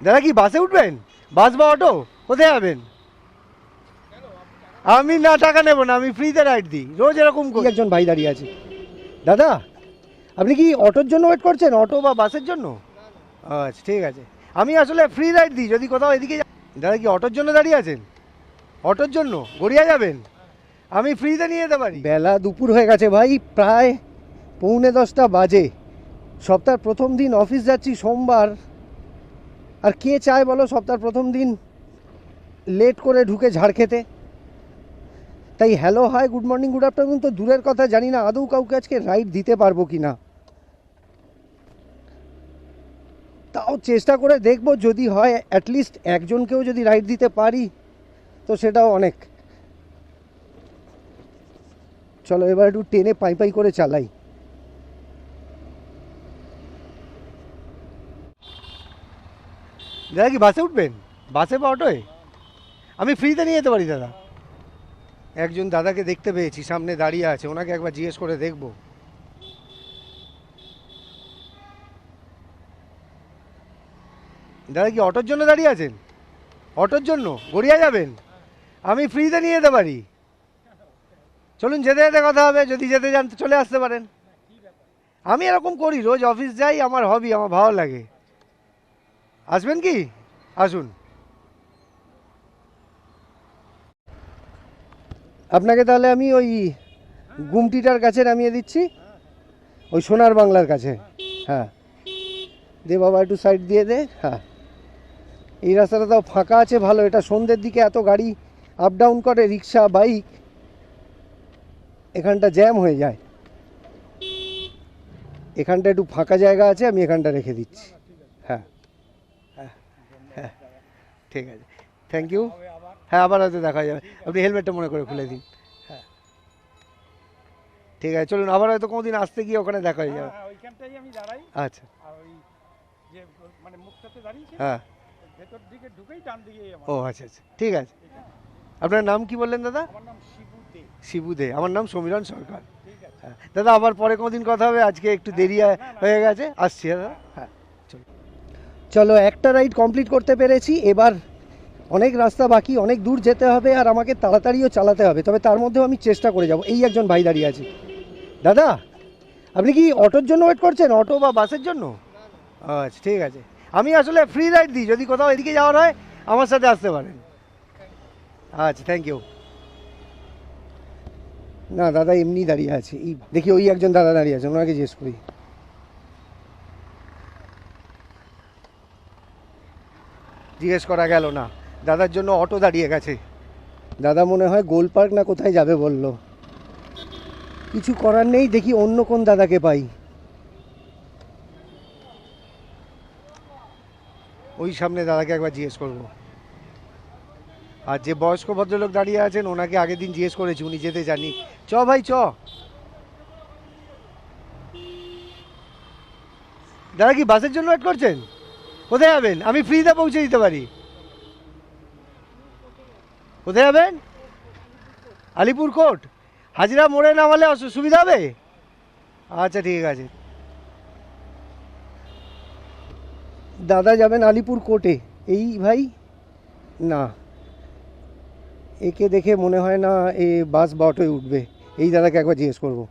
দাদা কি বাসে উঠবেন? বাস বা অটো? কোথায় যাবেন? আমি না টাকা নেব না, আমি ফ্রিতে রাইড দিই, রোজ এরকম করি। একজন ভাই দাঁড়িয়ে আছে। দাদা আপনি কি অটোর জন্য ওয়েট করছেন, অটো বা বাসের জন্য? আচ্ছা ঠিক আছে, আমি আসলে ফ্রি রাইড দিই যদি কোথাও এদিকে দাদা কি অটোর জন্য দাঁড়িয়ে আছেন? অটোর জন্য গড়িয়া যাবেন? আমি ফ্রিতে নিয়ে যেতে পারি। বেলা দুপুর হয়ে গেছে ভাই, প্রায় 9:45 বাজে। সপ্তাহের প্রথম দিন অফিস যাচ্ছি সোমবার, আর কে চায় বলো সপ্তাহের প্রথম দিন লেট করে ঢুকে ঝাড় খেতে? তাই hello hi good morning good afternoon তো দূরের কথা, জানি না আদৌ কাউকে আজকে রাইড দিতে পারবো কি না। তাও চেষ্টা করে দেখবো, যদি হয় অ্যাটলিস্ট একজনকেও যদি রাইড দিতে পারি তো সেটাও অনেক। চলো এবার একটু টেনে পাই পাই করে চালাই। দাদা কি বাসে উঠবেন? বাসে বা অটোয়? আমি ফ্রিতে নিয়ে যেতে পারি দাদা। একজন দাদাকে দেখতে পেয়েছি, সামনে দাঁড়িয়ে আছে, ওনাকে একবার জিজ্ঞেস করে দেখবো। দাদা কি অটোর জন্য দাঁড়িয়ে আছেন? অটোর জন্য গড়িয়া যাবেন? আমি ফ্রিতে নিয়ে যেতে পারি। চলুন যেতে যেতে কথা হবে, যদি যেতে যান তো চলে আসতে পারেন। আমি এরকম করি, রোজ অফিস যাই, আমার হবি, আমার ভালো লাগে। আসবেন কি? আসুন। আপনাকে তাহলে আমি ওই গুমটিটার কাছে নামিয়ে দিচ্ছি, ওই সোনার বাংলার কাছে। হ্যাঁ দে বাবা, একটু সাইড দিয়ে দে। হ্যাঁ এই রাস্তাটা তাও ফাঁকা আছে ভালো, এটা সন্ধ্যের দিকে এত গাড়ি আপ ডাউন করে, রিক্সা বাইক, এখানটা জ্যাম হয়ে যায়। এখানটা একটু ফাঁকা জায়গা আছে, আমি এখানটা রেখে দিচ্ছি। হ্যাঁ হ্যাঁ হ্যাঁ ঠিক আছে, থ্যাংক ইউ। হ্যাঁ আবার হয়তো দেখা যাবে, আপনি হেলমেটটা মনে করে খুলে দিন। হ্যাঁ ঠিক আছে, চলুন আবার হয়তো কোনোদিন আসতে গিয়ে ওখানে দেখা হয়ে যাবে। ওইখানটাই আমি দাঁড়াই। আচ্ছা আর ওই যে মানে মুখটাতে দাঁড়িয়েছি, হ্যাঁ ভেতর দিকে ঢুকেই ডান দিকেই আমার। ও আচ্ছা আচ্ছা ঠিক আছে। আপনার নাম কি বললেন দাদা? আমার নাম শিবু দে। শিবু দে, আমার নাম সমীরণ সরকার। ঠিক আছে। হ্যাঁ দাদা আবার পরে কোনোদিন কথা হবে, আজকে একটু দেরি হয়ে গেছে, আসছি দাদা। হ্যাঁ চলো চলো, একটা রাইড কমপ্লিট করতে পেরেছি। এবার অনেক রাস্তা বাকি, অনেক দূর যেতে হবে, আর আমাকে তাড়াতাড়িও চালাতে হবে, তবে তার মধ্যেও আমি চেষ্টা করে যাব। এই একজন ভাই দাঁড়িয়ে আছে। দাদা আপনি কি অটোর জন্য ওয়েট করছেন, অটো বা বাসের জন্য? আচ্ছা ঠিক আছে, আমি আসলে ফ্রি রাইড দিই, যদি কোথাও এদিকে যাওয়ার হয় আমার সাথে আসতে পারেন। আচ্ছা থ্যাংক ইউ। না দাদা এমনি দাঁড়িয়ে আছে, এই দেখি ওই একজন দাদা দাঁড়িয়ে আছে, ওনাকে জিজ্ঞেস করি। জিজ্ঞেস করা গেল না, দাদার জন্য অটো দাঁড়িয়ে গেছে। দাদা মনে হয় গোল পার্ক না কোথায় যাবে বললো। কিছু করার নেই, দেখি অন্য কোন দাদাকে পাই। ওই সামনে দাদাকে একবার জিজ্ঞেস করবো। আর যে বয়স্ক ভদ্রলোক দাঁড়িয়ে আছেন ওনাকে আগের দিন জিজ্ঞেস করেছি, উনি যেতে জানি। চ ভাই চ। দাদা কি বাসের জন্য ওয়েট করছেন? কোথায় যাবেন? আমি ফ্রিতে পৌঁছে দিতে পারি। কোথায় যাবেন? আলিপুর কোর্ট? হাজিরা মোড়ে নামালে সুবিধা হবে? আচ্ছা ঠিক আছে। দাদা যাবেন আলিপুর কোর্টে? এই ভাই না, একে দেখে মনে হয় না এ বাস বা অটোয় উঠবে। এই দাদাকে একবার জিজ্ঞেস করবো।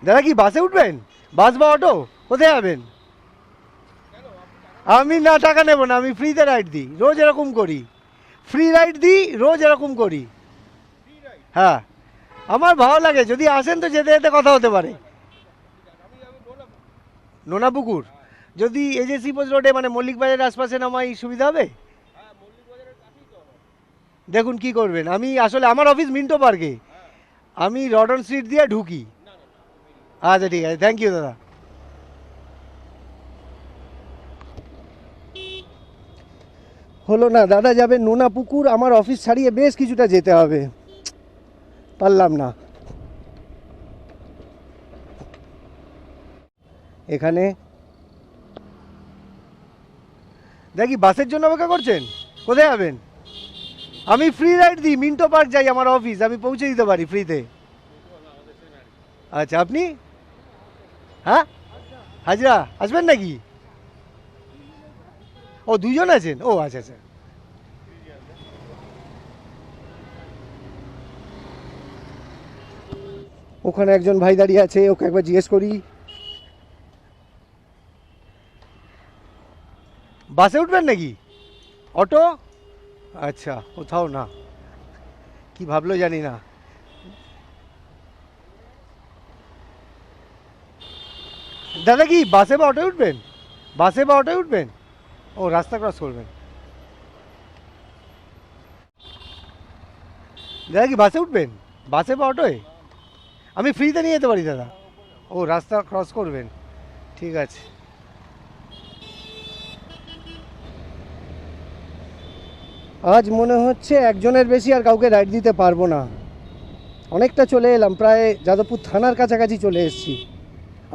দাদা কি বাসে উঠবেন? বাস বা অটো? কোথায় যাবেন? আমি না টাকা নেব না, আমি ফ্রিতে রাইড দিই, রোজ এরকম করি। ফ্রি রাইড দিই, রোজ এরকম করি। হ্যাঁ আমার ভালো লাগে, যদি আসেন তো যেতে যেতে কথা হতে পারে। নোনাপুকুর? যদি এজেসি পোস্ট রোডে মানে মল্লিক বাজারের আশপাশে নামাই সুবিধা হবে? দেখুন কি করবেন, আমি আসলে আমার অফিস মিন্টো পার্কে, আমি রডন স্ট্রিট দিয়ে ঢুকি। আচ্ছা ঠিক আছে, থ্যাংক ইউ দাদা। হলো না, দাদা যাবে নোনাপুকুর, আমার অফিস ছাড়িয়ে বেশ কিছুটা যেতে হবে, পারলাম না। এখানে দেখি বাসের জন্য অপেক্ষা করছেন? কোথায় যাবেন? আমি ফ্রি রাইড দিই, মিন্টো পার্ক যাই, আমার অফিস, আমি পৌঁছে দিতে পারি ফ্রিতে। আচ্ছা আপনি? হ্যাঁ হাজরা আসবেন নাকি? ও দুজন আছেন, ও আচ্ছা আচ্ছা। ওখানে একজন ভাই দাঁড়িয়ে আছে, ওকে একবার জিজ্ঞেস করি। বাসে উঠবেন নাকি? অটো? আচ্ছা, কোথাও না, কি ভাবলো জানি না। দাদা কি বাসে বা অটোয় উঠবেন? বাসে বা অটোয় উঠবেন? ও রাস্তা ক্রস করবেন। দাদা কি বাসে উঠবেন? বাসে বা অটোয়? আমি ফ্রিতে নিয়ে যেতে পারি দাদা। ও রাস্তা ক্রস করবেন, ঠিক আছে। আজ মনে হচ্ছে একজনের বেশি আর কাউকে রাইড দিতে পারবো না। অনেকটা চলে এলাম, প্রায় যাদবপুর থানার কাছাকাছি চলে এসেছি।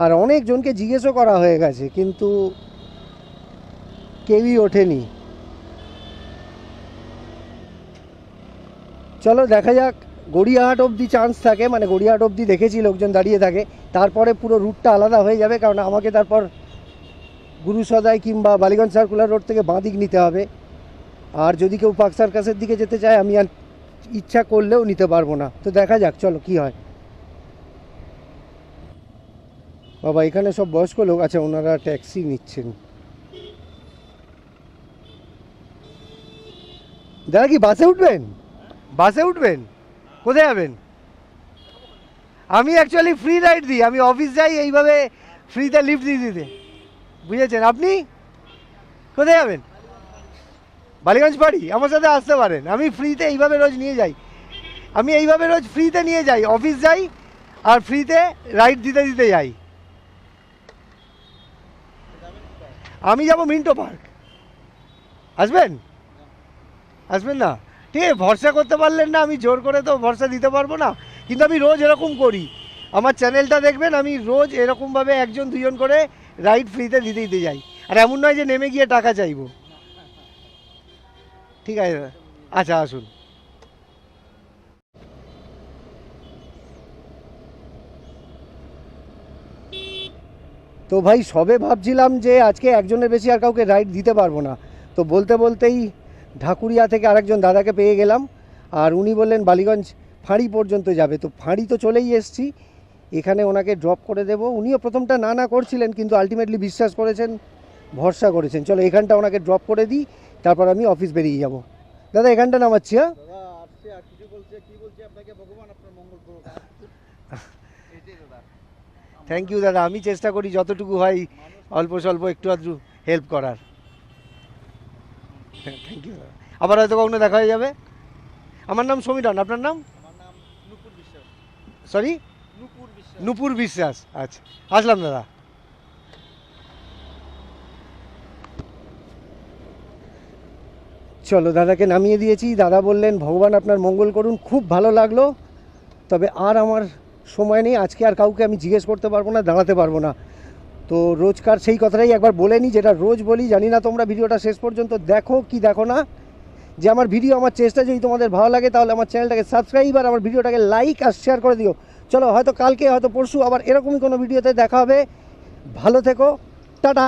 আর অনেকজনকে জিজ্ঞেসও করা হয়ে গেছে, কিন্তু কেউই ওঠেনি। চলো দেখা যাক, গড়িয়াহাট অবধি চান্স থাকে, মানে গড়িয়াহাট অবধি দেখেছি লোকজন দাঁড়িয়ে থাকে, তারপরে পুরো রুটটা আলাদা হয়ে যাবে, কারণ আমাকে তারপর গুরুসদাই কিংবা বালিগঞ্জ সার্কুলার রোড থেকে বাঁ দিক নিতে হবে। আর যদি কেউ পার্ক সার্কাসের দিকে যেতে চায়, আমি আর ইচ্ছা করলেও নিতে পারবো না। তো দেখা যাক, চলো কি হয়। বাবা এখানে সব বয়স্ক লোক আছে, ওনারা ট্যাক্সি নিচ্ছেন। দাদা কি বাসে উঠবেন? বাসে উঠবেন? কোথায় যাবেন? আমি অ্যাকচুয়ালি ফ্রি রাইড দিই, আমি অফিস যাই এইভাবে ফ্রিতে লিফট দিয়ে দিতে, বুঝেছেন? আপনি কোথায় যাবেন? বালিগঞ্জ বাড়ি, আমার সাথে আসতে পারেন। আমি ফ্রিতে এইভাবে রোজ নিয়ে যাই, আমি এইভাবে রোজ ফ্রিতে নিয়ে যাই, অফিস যাই আর ফ্রিতে রাইড দিতে দিতে যাই। আমি যাব মিন্টো পার্ক। আসবেন? আসবেন না? ঠিক আছে, ভরসা করতে পারলেন না, আমি জোর করে তো ভরসা দিতে পারবো না, কিন্তু আমি রোজ এরকম করি। আমার চ্যানেলটা দেখবেন, আমি রোজ এরকমভাবে একজন দুজন করে রাইড ফ্রিতে দিতে দিতে যাই। আর এমন নয় যে নেমে গিয়ে টাকা চাইবো। ঠিক আছে, আচ্ছা আসুন। তো ভাই সবে ভাবছিলাম যে আজকে একজনের বেশি আর কাউকে রাইড দিতে পারবো না, তো বলতে বলতেই ঢাকুরিয়া থেকে আরেকজন দাদাকে পেয়ে গেলাম। আর উনি বললেন বালিগঞ্জ ফাঁড়ি পর্যন্ত যাবে, তো ফাঁড়ি তো চলেই এসছি, এখানে ওনাকে ড্রপ করে দেবো। উনিও প্রথমটা না না করছিলেন, কিন্তু আলটিমেটলি বিশ্বাস করেছেন, ভরসা করেছেন। চলো এখানটা ওনাকে ড্রপ করে দিই, তারপর আমি অফিস বেরিয়ে যাব। দাদা এখানটা নামাচ্ছি। হ্যাঁ থ্যাংক ইউ দাদা, আমি চেষ্টা করি যতটুকু হয় অল্প স্বল্প একটু আধটু হেল্প করার। থ্যাংক ইউ দাদা, আবার হয়তো কখনো দেখা হয়ে যাবে। আমার নাম সমীরণ, আপনার নাম? সরি, নূপুর বিশ্বাস। আচ্ছা, আসলাম দাদা। চলো দাদাকে নামিয়ে দিয়েছি, দাদা বললেন ভগবান আপনার মঙ্গল করুন, খুব ভালো লাগলো। তবে আর আমার সময় নেই, আজকে আর কাউকে আমি জিজ্ঞেস করতে পারবো না, দাঁড়াতে পারবো না। তো রোজকার সেই কথাটাই একবার বলে নিই, যেটা রোজ বলি। জানি না তোমরা ভিডিওটা শেষ পর্যন্ত দেখো কি দেখো না, যে আমার ভিডিও, আমার চেষ্টা যদি তোমাদের ভালো লাগে তাহলে আমার চ্যানেলটাকে সাবস্ক্রাইব আর আমার ভিডিওটাকে লাইক আর শেয়ার করে দিও। চলো হয়তো কালকে হয়তো পরশু আবার এরকমই কোনো ভিডিওতে দেখা হবে। ভালো থেকো, টাটা।